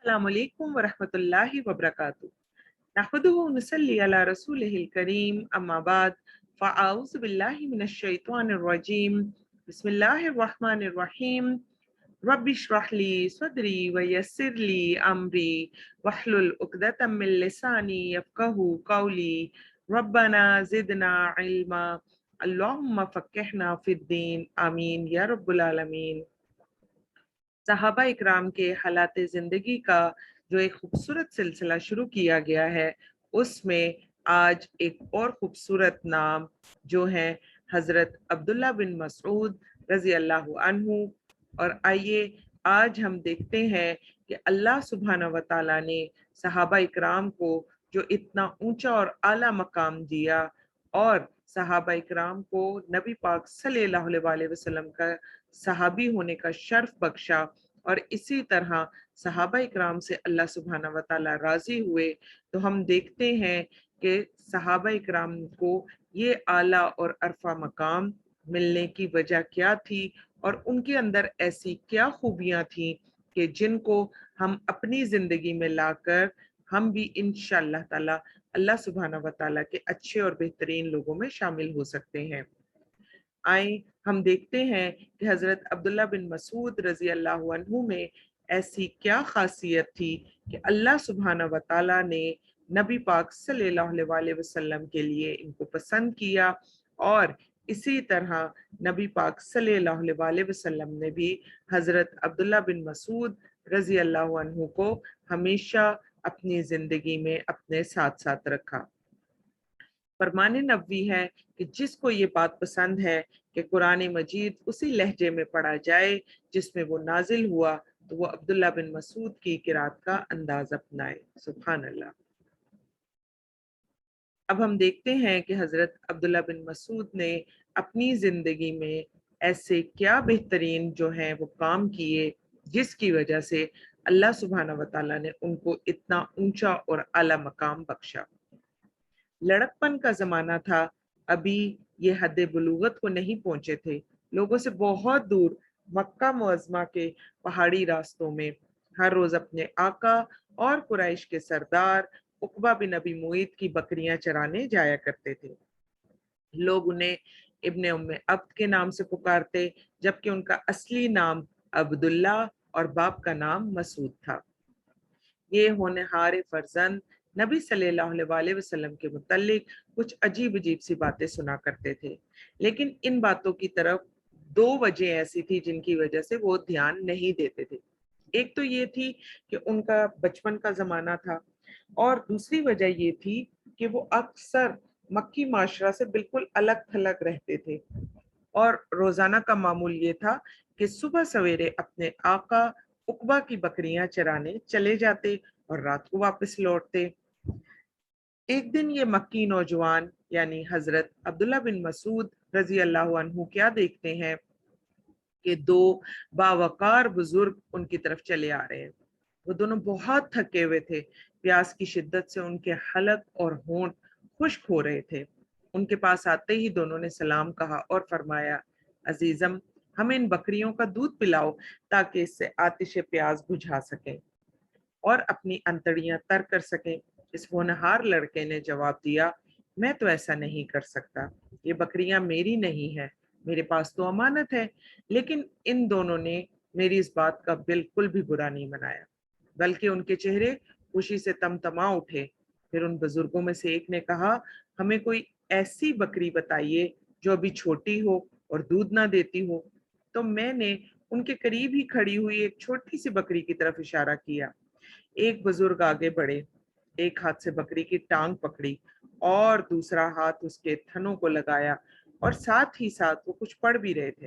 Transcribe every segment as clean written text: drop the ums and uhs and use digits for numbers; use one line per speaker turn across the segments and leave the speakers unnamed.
अस्सलामु अलैकुम वरहमतुल्लाहि वबरकातुहू। नहमदुहु व नुसल्ली अला रसूलिहिल करीम, अम्मा बाद, फ़अऊज़ु बिल्लाहि मिनश शैतानिर रजीम। बिस्मिल्लाहिर रहमानिर रहीम। रब्बि इश्रह ली सदरी व यस्सिर ली अमरी वहलुल उक़दतम मिन लिसानी यफ़क़हू क़ौली। रब्बना ज़िदना इल्मा, अल्लाहुम्मा फ़क़्हिना फ़िद्दीन, आमीन या रब्बुल आलमीन। सहाबा इकराम के हालात ज़िंदगी का जो एक खूबसूरत सिलसिला शुरू किया गया है, उसमें आज एक और खूबसूरत नाम जो है हज़रत अब्दुल्ला बिन मसऊद रज़ी अल्लाह अन्हु। और आइए आज हम देखते हैं कि अल्लाह सुब्हाना व तआला ने सहाबा इकराम को जो इतना ऊंचा और आला मकाम दिया और सहाबा इकराम को नबी पाक सल्लल्लाहु अलैहि वसल्लम का सहाबी होने का शर्फ बख्शा, और इसी तरह सहाबा इकराम से अल्लाह सुब्हाना व तआला राजी हुए। तो हम देखते हैं कि सहाबा इकराम को ये आला और अरफा मकाम मिलने की वजह क्या थी और उनके अंदर ऐसी क्या खूबियां थी कि जिनको हम अपनी जिंदगी में लाकर हम भी इंशाअल्लाह ताला अल्लाह सुब्हाना व तआला के अच्छे और बेहतरीन लोगों में शामिल हो सकते हैं। आए हम देखते हैं कि हज़रत अब्दुल्ला बिन मसूद रज़ी अल्लाह अन्हु में ऐसी क्या खासियत थी कि अल्लाह सुब्हाना व तआला ने नबी पाक सल्लल्लाहु अलैहि वसल्लम के लिए इनको पसंद किया, और इसी तरह नबी पाक सल्लल्लाहु अलैहि वसल्लम ने भी हज़रत अब्दुल्ला बिन मसूद रज़ी अल्लाह अन्हु को हमेशा अपनी ज़िंदगी में अपने साथ साथ रखा। फरमान नबवी है कि जिसको ये बात पसंद है कि कुरान मजीद उसी लहजे में पढ़ा जाए जिसमें वो नाजिल हुआ, तो वो अब्दुल्ला बिन मसूद की किरात का अंदाज अपनाए। सुभान अल्लाह। अब हम देखते हैं कि हज़रत अब्दुल्ला बिन मसूद ने अपनी ज़िंदगी में ऐसे क्या बेहतरीन जो हैं वो काम किए जिसकी वजह से अल्लाह सुब्हाना व तआला ने उनको इतना ऊंचा और आला मकाम बख्शा। लड़कपन का ज़माना था, अभी ये हद बुलूगत को नहीं पहुंचे थे। लोगों से बहुत दूर मक्का मुअज़्ज़मा के पहाड़ी रास्तों में हर रोज़ अपने आका और कुरैश के सरदार उक़बा बिन अबी मुईत की बकरियां चराने जाया करते थे। लोग उन्हें इब्ने उम्मे अब्द के नाम से पुकारते, जबकि उनका असली नाम अब्दुल्ला और बाप का नाम मसूद था। ये होनहार फर्जंद नबी सल्लल्लाहु अलैहि वसल्लम के मुतल्लिक कुछ अजीब अजीब सी बातें सुना करते थे, लेकिन इन बातों की तरफ दो वजह ऐसी थी जिनकी वजह से वो ध्यान नहीं देते थे। एक तो ये थी कि उनका बचपन का जमाना था, और दूसरी वजह ये थी कि वो अक्सर मक्की माशरा से बिल्कुल अलग थलग रहते थे, और रोजाना का मामूल ये था कि सुबह सवेरे अपने आका उकबा की बकरियां चराने चले जाते और रात को वापस लौटते। एक दिन ये मक्की नौजवान यानी हजरत अब्दुल्ला बिन मसूद रजी अल्लाह अन्हु क्या देखते हैं कि दो बावकार बुजुर्ग उनकी तरफ चले आ रहे हैं। वो दोनों बहुत थके हुए थे, प्यास की शिद्दत से उनके हलक और होंठ खुश्क हो रहे थे। उनके पास आते ही दोनों ने सलाम कहा और फरमाया, अजीजम, हमें इन बकरियों का दूध पिलाओ ताकि इससे आतिश प्यास बुझा सकें और अपनी अंतड़ियां तर कर सकें। इस होनहार लड़के ने जवाब दिया, मैं तो ऐसा नहीं कर सकता, ये बकरियां मेरी नहीं है, मेरे पास तो अमानत है। लेकिन इन दोनों ने मेरी इस बात का बिल्कुल भी बुरा नहीं मनाया, बल्कि उनके चेहरे खुशी से तमतमा उठे। फिर उन बुजुर्गों में से एक ने कहा, हमें कोई ऐसी बकरी बताइए जो अभी छोटी हो और दूध ना देती हो। तो मैंने उनके करीब ही खड़ी हुई एक छोटी सी बकरी की तरफ इशारा किया। एक बुजुर्ग आगे बढ़े, एक हाथ से बकरी की टांग पकड़ी और दूसरा हाथ उसके थनों को लगाया, और साथ ही साथ वो कुछ पढ़ भी रहे थे।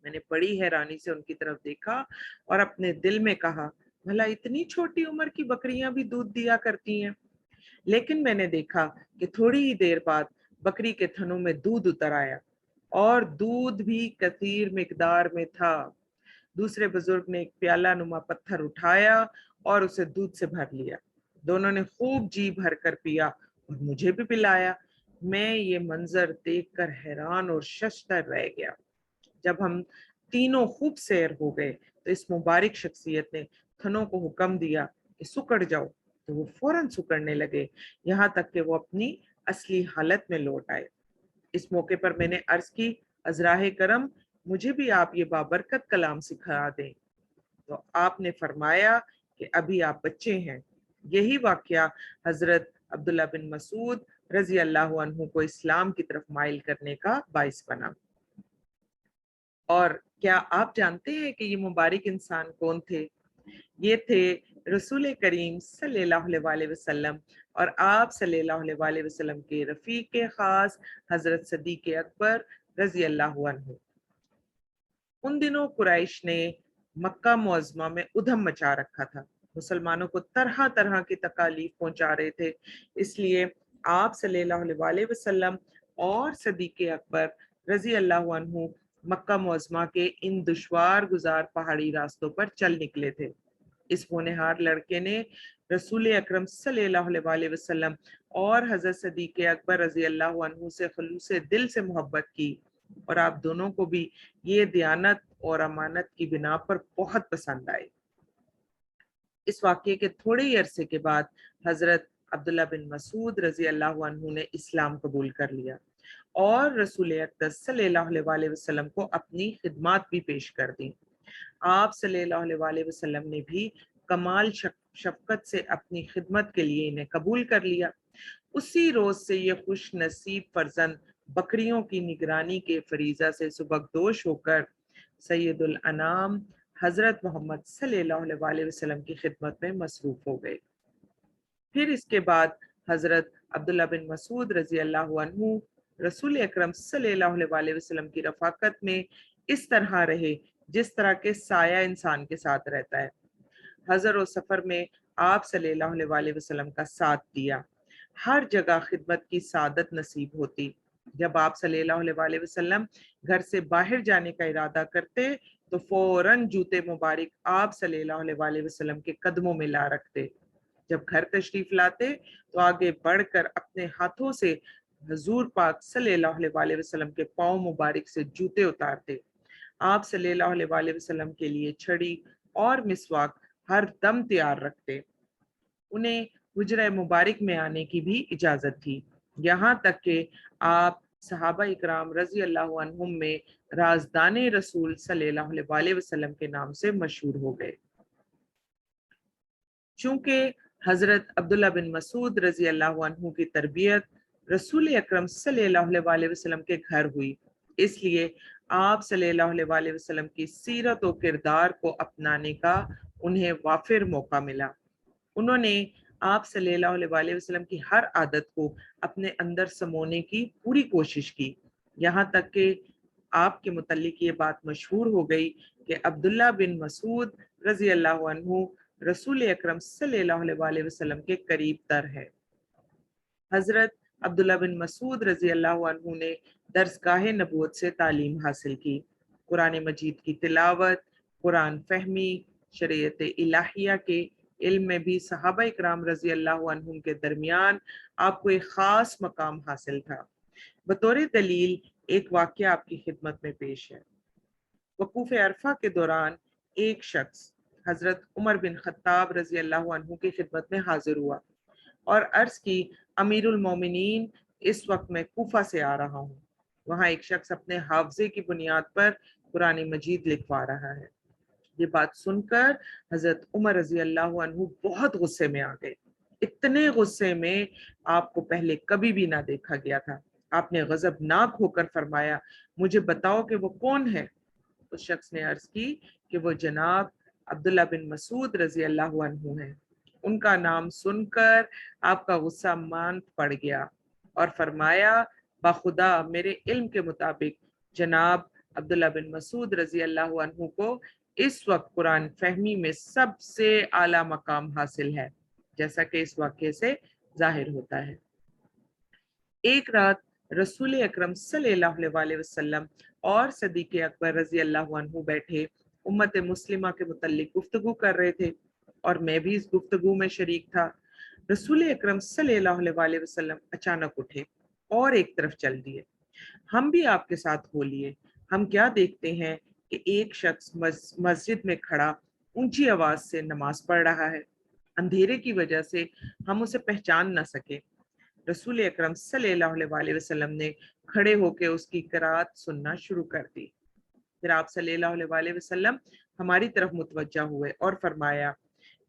मैंने बड़ी हैरानी से उनकी तरफ देखा और अपने दिल में कहा, भला इतनी छोटी उम्र की बकरियां भी दूध दिया करती हैं। लेकिन मैंने देखा कि थोड़ी ही देर बाद बकरी के थनों में दूध उतर आया, और दूध भी कसीर मिकदार में था। दूसरे बुजुर्ग ने एक प्याला नुमा पत्थर उठाया और उसे दूध से भर लिया। दोनों ने खूब जी भर कर पिया और मुझे भी पिलाया। मैं ये मंजर देखकर हैरान और शशदर रह गया। जब हम तीनों खूब सैर हो गए तो इस मुबारक शख्सियत ने पत्थरों को हुक्म दिया कि सुकड़ जाओ, तो वो फौरन सुकड़ने लगे, यहाँ तक कि वो अपनी असली हालत में लौट आए। इस मौके पर मैंने अर्ज की, अजराहे करम, मुझे भी आप ये बाबरकत कलाम सिखा दें। तो आपने फरमाया कि अभी आप बच्चे हैं। यही वाकया हजरत अब्दुल्ला बिन मसूद रजी अल्लाह अन्हु को इस्लाम की तरफ माइल करने का बाइस बना। और क्या आप जानते हैं कि ये मुबारक इंसान कौन थे? ये थे रसूल करीम सल्लल्लाहु अलैहि वसल्लम और आप सल्लल्लाहु अलैहि वसल्लम के रफीक खास हजरत सदीक अकबर रजी अल्लाह अन्हु। उन दिनों कुरैश ने मक्का मुअज्जमा में उधम मचा रखा था, मुसलमानों को तरह तरह की तकालीफ पहुंचा रहे थे। इसलिए आप सल्लल्लाहु अलैहि वसल्लम और सदीक अकबर रजी अल्लाह अन्हु मक्का मुअज्जमा के इन दुश्वार गुजार पहाड़ी रास्तों पर चल निकले थे। इस होनहार लड़के ने रसूल अकरम सल्लल्लाहु अलैहि वसल्लम और हजरत सदीक अकबर रजी अल्लाह अन्हु से खुलूस दिल से मोहब्बत की और आप दोनों को भी ये दयानत और अमानत की बिना पर बहुत पसंद आए। इस वाक़ये के थोड़े ही अरसे के बाद हजरत अब्दुल्ला बिन मसूद रजी अल्लाह अन्हु ने इस्लाम कबूल कर लिया और रसूल अक़दस सल्लल्लाहु अलैहि वसल्लम को अपनी खिदमत भी पेश कर दी। आप सल्लल्लाहु अलैहि वसल्लम ने भी कमाल शफकत से अपनी खिदमत के लिए इन्हें कबूल कर लिया। उसी रोज से ये खुश नसीब फर्जंद बकरियों की निगरानी के फरीजा से सुबकदोश होकर सैयदुल अनाम हजरत मोहम्मद सल्लल्लाहु अलैहि वसल्लम की खिदमत में मसरूफ हो गए। फिर इसके बाद हजरत अब्दुल्ला बिन मसूद रजी अल्लाह अन्हु रसूल अकरम सल्लल्लाहु अलैहि वसल्लम की रफाकत में इस तरह रहे जिस तरह के साया इंसान के साथ रहता है। हजर और सफर में आप सल्लल्लाहु अलैहि वसल्लम का साथ दिया, हर जगह खिदमत की सादत नसीब होती। जब आप सल्लल्लाहु अलैहि वसल्लम घर से बाहर जाने का इरादा करते तो फौरन जूते मुबारक आप सल्लल्लाहु अलैहि वसल्लम के कदमों में ला रखते। जब घर तशरीफ लाते तो आगे बढ़कर अपने हाथों से हजूर पाक सल्लल्लाहु अलैहि वसल्लम के पाँव मुबारक से जूते उतारते। आप सल्लल्लाहु अलैहि वसल्लम के लिए छड़ी और मिसवाक हर दम तैयार रखते। उन्हें हुजरा मुबारक में आने की भी इजाजत थी, यहाँ तक कि आप सहाबा इकराम रजी अल्लाह अन्हुम में राजदाने रसूल सल्लल्लाहु अलैहि वसल्लम के नाम से मशहूर हो गए। चूंकि हजरत अब्दुल्ला बिन मसूद रजी अल्लाह अन्हु की तरबियत रसूल अकरम सल्लल्लाहु अलैहि वसल्लम के घर हुई, इसलिए आप सल्लल्लाहु अलैहि वसल्लम की सीरत और किरदार को अपनाने का उन्हें वाफिर मौका मिला। उन्होंने आप सल्लल्लाहु अलैहि वसल्लम की हर आदत को अपने अंदर समोने की पूरी कोशिश की, यहाँ तक कि आपके मुतल्लिक ये बात मशहूर हो गई कि अब्दुल्ला बिन मसूद रजी अल्लाह अन्हु रसूल अकरम सल्लल्लाहु अलैहि वसल्लम के करीब तर है। हजरत अब्दुल्ला बिन मसूद रजी अल्लाह अन्हु ने दरसगाह नबूवत से तालीम हासिल की, कुरान मजीद की तिलावत, कुरान फहमी, शरीयत इलाहिया के इल्म में भी सहाबा इकराम रजी अल्लाह अन्हुम के दरमियान आपको एक खास मकाम हासिल था। बतौर दलील एक वाक़या आपकी खिदमत में पेश है। वकूफ अरफा के दौरान एक शख्स हजरत उमर बिन खत्ताब रजी अल्लाह अन्हु की खिदमत में हाजिर हुआ और अर्ज की, अमीरुल मोमिनीन, इस वक्त मैं कूफा से आ रहा हूँ। वहाँ एक शख्स अपने हाफजे की बुनियाद पर कुरान मजीद लिखवा रहा है। ये बात सुनकर हजरत उमर रजी अल्लाह अन्हु बहुत गुस्से में आ गए। इतने गुस्से में आपको पहले कभी भी ना देखा गया था। आपने गजबनाक होकर फरमाया, मुझे बताओ कि वो कौन है। उस शख्स ने अर्ज की कि वो जनाब अब्दुल्ला बिन मसूद रजी अल्लाह अन्हु हैं। उनका नाम सुनकर आपका गुस्सा मान पड़ गया और फरमाया, बाखुदा मेरे इल्म के मुताबिक जनाब अब्दुल्ला बिन मसूद रजी अल्लाह अन्हु को इस वक्त कुरान फहमी में सबसे आला मकाम हासिल है, जैसा कि इस वाक्य से जाहिर होता है। एक रात रसूल अकरम सल्लल्लाहु अलैहि वसल्लम और सदीक अकबर रजी अल्लाह अन्हु बैठे उम्मत मुस्लिमा के मुतल्लिक गुफ्तगू कर रहे थे और मैं भी इस गुफ्तगू में शरीक था। रसूल अकरम सल्लल्लाहु अलैहि वसल्लम अचानक उठे और एक तरफ चल दिए। हम भी आपके साथ हो लिए। हम क्या देखते हैं कि एक शख्स मस्जिद में खड़ा ऊंची आवाज से नमाज पढ़ रहा है, अंधेरे की वजह से हम उसे पहचान न सके। रसूल अकरम सल्लल्लाहु अलैहि वसल्लम ने खड़े होकर उसकी किरात सुनना शुरू कर दी। फिर आप सल्लल्लाहु अलैहि वसल्लम हमारी तरफ मुतवज्जा हुए और फरमाया,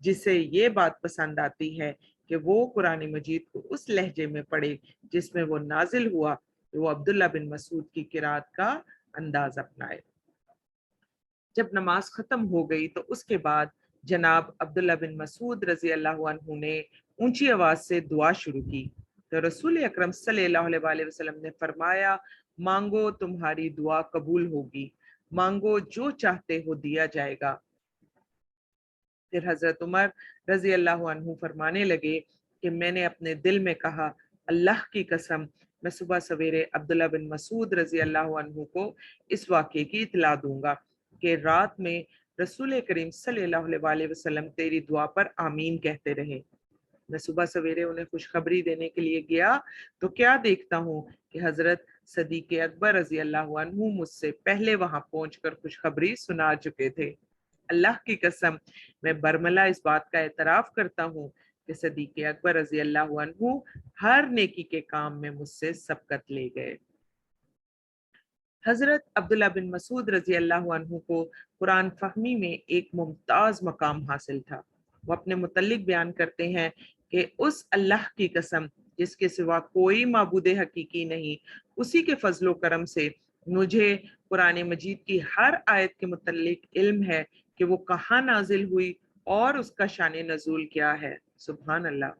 जिसे ये बात पसंद आती है कि वो कुरान मजीद को उस लहजे में पढ़े जिसमें वो नाजिल हुआ, तो वो अब्दुल्ला बिन मसूद की किरात का अंदाज अपनाए। जब नमाज खत्म हो गई तो उसके बाद जनाब अब्दुल्ला बिन मसूद रजी अल्लाह अन्हु ने ऊंची आवाज से दुआ शुरू की। तो रसूल अकरम सल्लल्लाहु अलैहि वसल्लम ने फरमाया, मांगो तुम्हारी दुआ कबूल होगी, मांगो जो चाहते हो दिया जाएगा। फिर हजरत उमर रजी अल्लाह अन्हु फरमाने लगे कि मैंने अपने दिल में कहा, अल्लाह की कसम, मैं सुबह सवेरे अब्दुल्ला बिन मसूद रजी अल्लाह अन्हु को इस वाक़े की इतला दूंगा कि रात में रसूल करीम सल्लल्लाहु अलैहि वसल्लम तेरी दुआ पर आमीन कहते रहे। मैं सुबह सवेरे उन्हें खुशखबरी देने के लिए गया तो क्या देखता हूँ कि हजरत सदीक अकबर रजी अल्लाह अन्हु मुझसे पहले वहां पहुंचकर खुशखबरी सुना चुके थे। अल्लाह की कसम, मैं बरमला इस बात का एतराफ करता हूँ कि सदीक अकबर रजी अल्लाह अन्हु हर नेकी के काम में मुझसे सबकत ले गए। हजरत अब्दुल्ला बिन मसूद रजी अल्लाह अन्हु को कुरान फहमी में एक मुमताज मकाम हासिल था। वो अपने मुतल्लिक बयान करते हैं कि उस अल्लाह की कसम जिसके सिवा कोई माबूद हकीकी नहीं, उसी के फजलो करम से मुझे कुरान मजीद की हर आयत के मुतल्लिक इल्म है कि वो कहाँ नाजिल हुई और उसका शान नजूल क्या है। सुभान अल्लाह।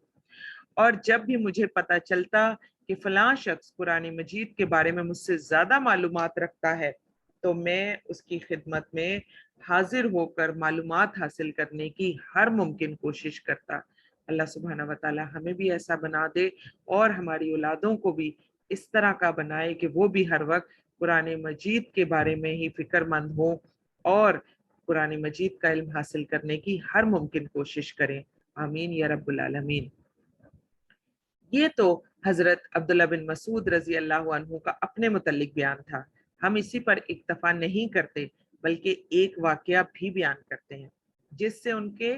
और जब भी मुझे पता चलता कि फलां शख्स कुरान मजीद के बारे में मुझसे ज्यादा मालूमात रखता है, तो मैं उसकी खिदमत में हाजिर होकर मालूमात हासिल करने की हर मुमकिन कोशिश करता। अल्लाह सुब्हाना व तआला हमें भी ऐसा बना दे और हमारी औलादों को भी इस तरह का बनाए कि वो भी हर वक्त कुरान मजीद के बारे में ही फिक्रमंद हो और कुरान मजीद का इल्म हासिल करने की हर मुमकिन कोशिश करें। आमीन या रब्बुल आलमीन। ये तो हजरत अब्दुल्ला बिन मसूद रजी अल्लाह अन्हु का अपने मुतल्लिक बयान था। हम इसी पर इक्तफा नहीं करते बल्कि एक वाकया भी बयान करते हैं जिससे उनके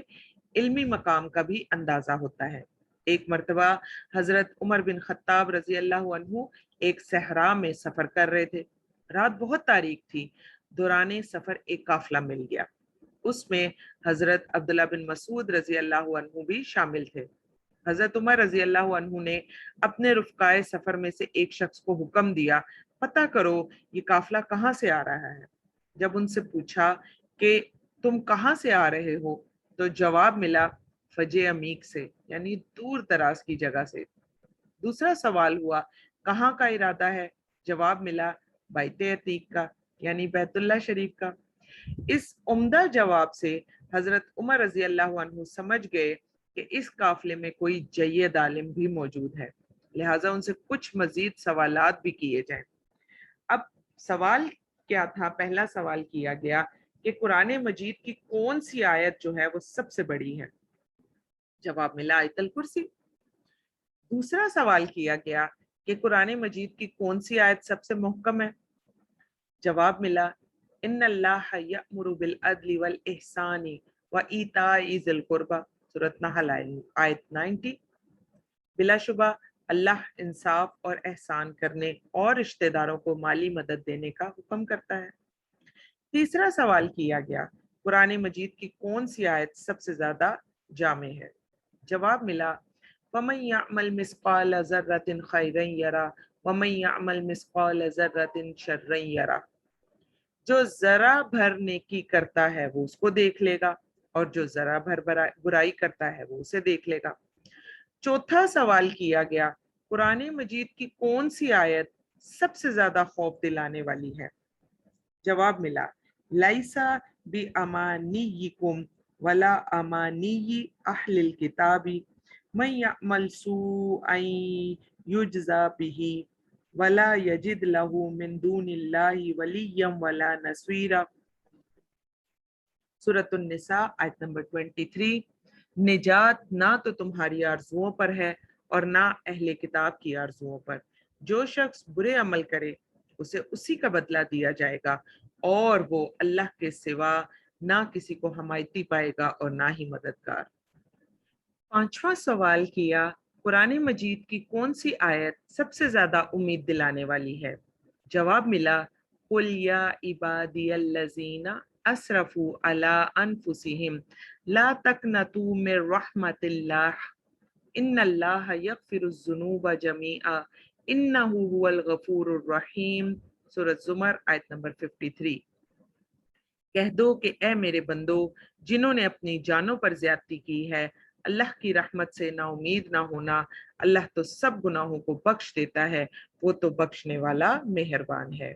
इल्मी मकाम का भी अंदाजा होता है। एक मर्तबा हजरत उमर बिन खत्ताब रजी अल्लाह अन्हु एक सहरा में सफर कर रहे थे। रात बहुत तारीक थी। दौरान सफर एक काफिला मिल गया, उसमें हजरत अब्दुल्ला बिन मसूद रजी अल्लाह अन्हु भी शामिल थे। हजरत उमर रजी अल्लाह अन्हु ने अपने रुफकाए सफर में से एक शख्स को हुक्म दिया, पता करो ये काफिला कहाँ से आ रहा है। जब उनसे पूछा कि तुम कहाँ से आ रहे हो, तो जवाब मिला, फजे अमीक से, यानी दूर दराज की जगह से। दूसरा सवाल हुआ, कहाँ का इरादा है। जवाब मिला, बैत अतीक का, यानी बैतुल्लाह शरीफ का। इस उम्दा जवाब से हजरत उमर रजी अल्लाह अन्हु समझ गए कि इस काफिले में कोई जय्यद आलिम भी मौजूद है, लिहाजा उनसे कुछ मजीद सवालात भी किए जाएं। अब सवाल क्या था? पहला सवाल किया गया कि कुरान मजीद की कौन सी आयत जो है वो सबसे बड़ी है। जवाब मिला, आयतल कुर्सी। दूसरा सवाल किया गया कि कुरान मजीद की कौन सी आयत सबसे मुहकम है। जवाब मिला, इन्नल्लाह यअमुरु बिल अदली वल इहसानी व ईताई ज़िल कुर्बा, सूरत नहल आयत 90। बिलाशुबा अल्लाह इंसाफ और एहसान करने और रिश्तेदारों को माली मदद देने का हुक्म करता है। तीसरा सवाल किया गया, कुरान मजीद की कौन सी आयत सबसे ज्यादा जामे है। जवाब मिला, वमन यअमल मिस्काल ज़र्रतिन खैरन यरा वमन यअमल मिस्काल ज़र्रतिन शर्रन यरा। जो जरा भर नेकी करता है वो उसको देख लेगा और जो जरा भर बुराई करता है वो उसे देख लेगा। चौथा सवाल किया गया, कुरान मजीद की कौन सी आयत सबसे ज्यादा खौफ दिलाने वाली है। जवाब मिला, लाइसा बि अमानियिकुम वला अमानियि अहलिल किताबी मन यअमल सूअन युज्जा बिही वला यजिद लहू मिन दूनिल्लाहि वलिय्यम वला नसीरा, सूरत निसा आयत नंबर 23। निजात ना तो तुम्हारी आरजुओं पर है और ना अहले किताब की आरजुओं पर। जो शख्स बुरे अमल करे उसे उसी का बदला दिया जाएगा और वो अल्लाह के सिवा ना किसी को हमायती पाएगा और ना ही मददगार। पांचवा सवाल किया, कुरान मजीद की कौन सी आयत सबसे ज्यादा उम्मीद दिलाने वाली है? जवाब मिला, कुल या इबादियल्लज़ीना असरफू अला अनफुसिहिम ला तकनतू मिर रहमतिल्लाह इन्नल्लाह यगफिरुज़्ज़ुनूब जमीआ इन्नहु हुवल गफूरुर रहीम। सूरह ज़ुमर आयत नंबर 53। कह दो कि ए मेरे बंदो, जिन्होंने अपनी जानों पर ज्यादती की है, अल्लाह की रहमत से ना उम्मीद ना होना। अल्लाह तो सब गुनाहों को बख्श देता है, वो तो बख्शने वाला मेहरबान है।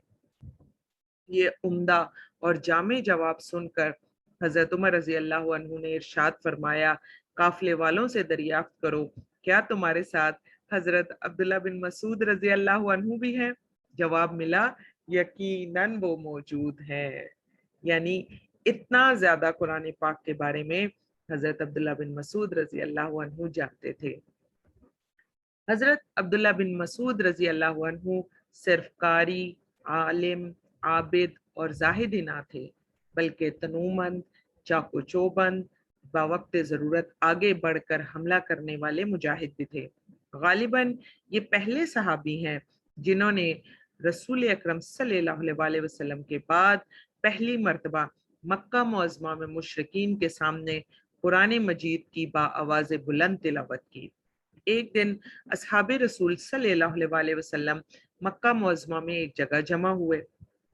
ये उम्दा और जामे जवाब सुनकर हजरत उमर रजी अल्लाह अन्हु ने इरशाद फरमाया, काफिले वालों से दरियाफ्त करो, क्या तुम्हारे साथ हजरत अब्दुल्ला बिन मसूद रजी अल्लाह अन्हु भी हैं? जवाब मिला, यकीनन वो मौजूद हैं। यानी इतना ज्यादा कुरान पाक के बारे में हजरत अब्दुल्ला बिन मसूद रजी अल्लाह अन्हु जानते थे। हजरत अब्दुल्ला बिन मसूद रजी अल्लाह अन्हु सिर्फ कारी, आलिम, आबिद और जाहिद ही ना थे, बल्कि तनूमंद, चाको चौबंद, बवक्त ज़रूरत आगे बढ़कर हमला करने वाले मुजाहिद भी थे। गालिबन ये पहले सहाबी हैं जिन्होंने रसूल अकरम सल्लल्लाहु अलैहि वसल्लम के बाद पहली मर्तबा मक्का मुअज़्ज़मा में मुशरिकीन के सामने कुरान मजीद की बाआवाज़ बुलंद तिलावत की। एक दिन असहाबे रसूल सल्लल्लाहु अलैहि वसल्लम मक्का मुअज़्ज़मा में एक जगह जमा हुए।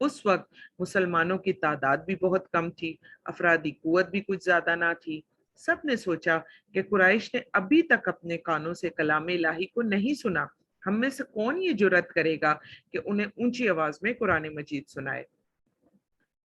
उस वक्त मुसलमानों की तादाद भी बहुत कम थी, अफरादी कुव्वत भी कुछ ज्यादा ना थी। सब ने सोचा कि कुरैश ने अभी तक अपने कानों से कलाम इलाही को नहीं सुना, हम में से कौन ये जुर्रत करेगा कि उन्हें ऊंची आवाज में कुरान मजीद सुनाए।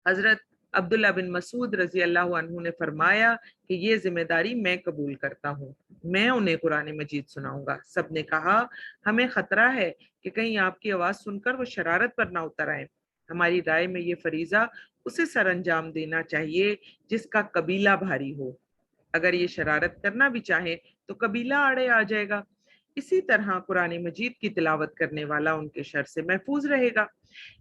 हजरत अब्दुल्ला बिन मसूद रजी अल्लाह अन्हु ने फरमाया कि ये जिम्मेदारी मैं कबूल करता हूँ, मैं उन्हें कुरान मजीद सुनाऊंगा। सब ने कहा, हमें खतरा है कि कहीं आपकी आवाज सुनकर वो शरारत पर ना उतर आए। हमारी राय में ये फरीजा उसे सर अंजाम देना चाहिए जिसका कबीला भारी हो। अगर ये शरारत करना भी चाहे तो कबीला आड़े आ जाएगा। इसी तरह कुरान मजीद की तिलावत करने वाला उनके शर से महफूज रहेगा।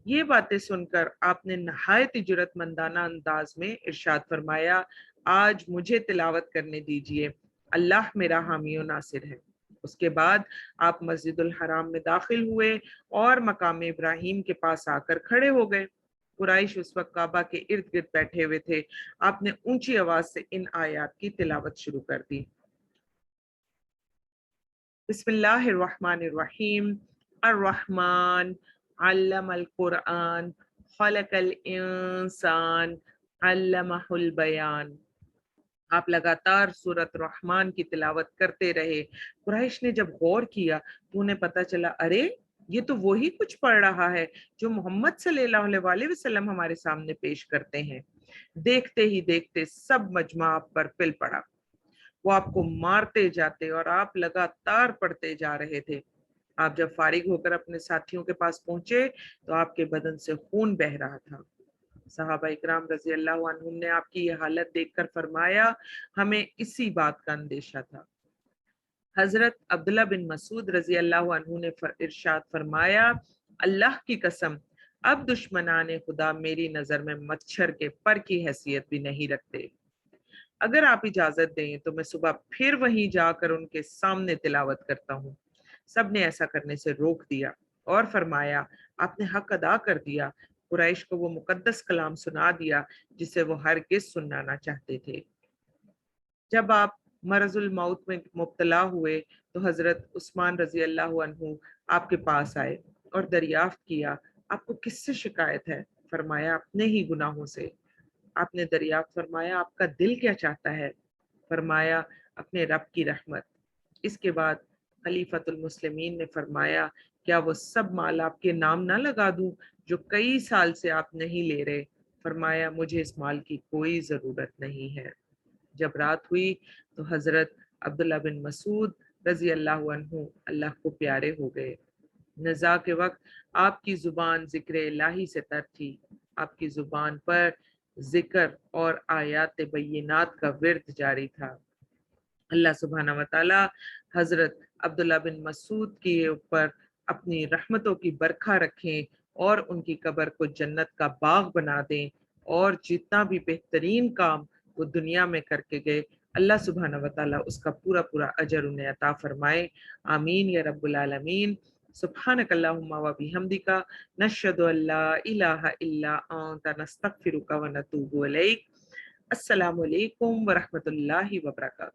ये बातें सुनकर आपने नहायत जुरतमंदाना अंदाज में इरशाद फरमाया, आज मुझे तिलावत करने दीजिए, अल्लाह मेरा हामी और नासिर है। उसके बाद आप मस्जिदुल हराम में दाखिल हुए और मकाम इब्राहिम के पास आकर खड़े हो गए। कुरैश उस वक्त काबा के इर्द गिर्द बैठे हुए थे। आपने ऊंची आवाज से इन आयात की तिलावत शुरू कर दी। बिस्मिल्लाहिर्रहमानिर्रहीम। अर्रहमान अल्लमल कुरआन खलकल इंसान अल्लमहुल बयान। आप लगातार सूरत रहमान की तिलावत करते रहे। कुरैश ने जब गौर किया तो उन्हें पता चला, अरे ये तो वही कुछ पढ़ रहा है जो मोहम्मद सल्लल्लाहु अलैहि वसल्लम हमारे सामने पेश करते हैं। देखते ही देखते सब मजमा आप पर पिल पड़ा। वो आपको मारते जाते और आप लगातार पढ़ते जा रहे थे। आप जब फारिग होकर अपने साथियों के पास पहुंचे तो आपके बदन से खून बह रहा था। सहाबा इकराम रजी अल्लाह अन्हुम ने आपकी ये हालत देखकर फरमाया, हमें इसी बात का अंदेशा था। हजरत अब्दुल्ला बिन मसूद रजी अल्लाह अन्हु ने इरशाद फरमाया, अल्लाह की कसम, अब दुश्मनाने खुदा मेरी नजर में मच्छर के पर की हैसियत भी नहीं रखते। अगर आप इजाजत दें तो मैं सुबह फिर वहीं जाकर उनके सामने तिलावत करता हूँ। सब ने ऐसा करने से रोक दिया और फरमाया, आपने हक अदा कर दिया। कुरैश को वो मुकद्दस कलाम सुना दिया जिसे वो हरगिज सुनना ना चाहते थे। जब आप मरजुल मौत में मुब्तला हुए तो हजरत उस्मान रजी अल्लाह अन्हु आपके पास आए और दरियाफ्त किया, आपको किससे शिकायत है? फरमाया, अपने ही गुनाहों से। आपने दरियाफ्त फरमाया, आपका दिल क्या चाहता है? फरमाया, अपने रब की रहमत। इसके बाद खलीफतुल मुस्लिमीन ने फरमाया, क्या वो सब माल आपके नाम ना लगा दूं जो कई साल से आप नहीं ले रहे? फरमाया, मुझे इस माल की कोई जरूरत नहीं है। जब रात हुई तो हजरत अब्दुल्ला बिन मसूद रजी अल्लाह अन्हु अल्लाह को प्यारे हो गए। नज़ा के वक्त आपकी जुबान जिक्र इलाही से तर थी। आपकी जुबान पर जिक्र और आयात बय्यिनात का विर्द जारी था। अल्लाह सुब्हाना व तआला हजरत अब्दुल्ला बिन मसूद के ऊपर अपनी रहमतों की बरखा रखें और उनकी कब्र को जन्नत का बाग बना दें। اور جتنا بھی بہترین کام وہ دنیا میں کر کے گئے اللہ سبحانہ و تعالیٰ اس کا پورا پورا اجر انہیں عطا فرمائے، آمین یا رب العالمین۔ سبحانک اللہم و بحمدک، نشہد ان لا الہ الا انت، نستغفرک و نتوب الیک۔ السلام علیکم ورحمۃ اللہ وبرکاتہ۔